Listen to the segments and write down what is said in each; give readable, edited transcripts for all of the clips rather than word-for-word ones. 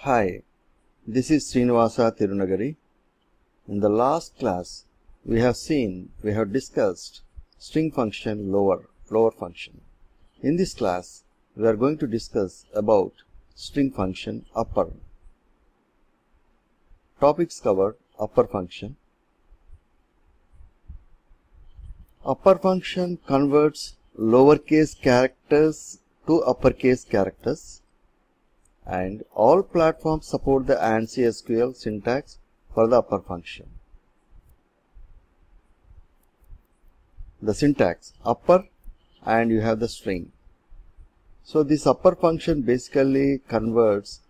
Hi, this is Srinivasa Tirunagari. In the last class, we have discussed string function lower function. In this class, we are going to discuss about string function upper. Topics covered: upper function. Upper function converts lowercase characters to uppercase characters, and all platforms support the ANSI SQL syntax for the upper function. The syntax upper, and you have the string. So this upper function basically converts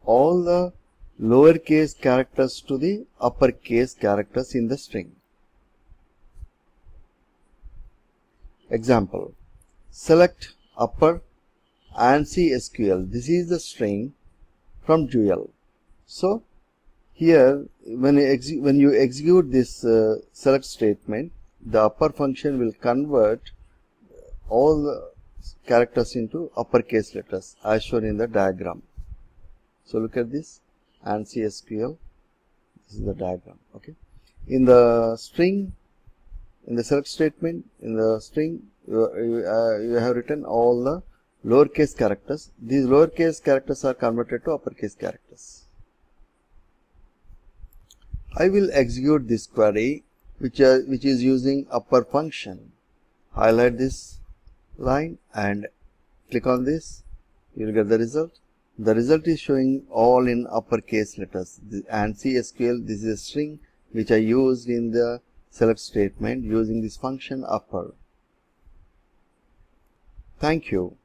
all the lowercase characters to the uppercase characters in the string. Example: select upper ANSI SQL. This is the string from Dual. So here, when you execute this select statement, the upper function will convert all the characters into uppercase letters as shown in the diagram. So look at this ANSI SQL. This is the diagram. Okay. In the string, in the select statement, in the string, you have written all the lowercase characters. These lowercase characters are converted to uppercase characters. I will execute this query which is using upper function. Highlight this line and click on this. You will get the result. The result is showing all in uppercase letters. The ANSI SQL, this is a string which I used in the select statement using this function upper. Thank you.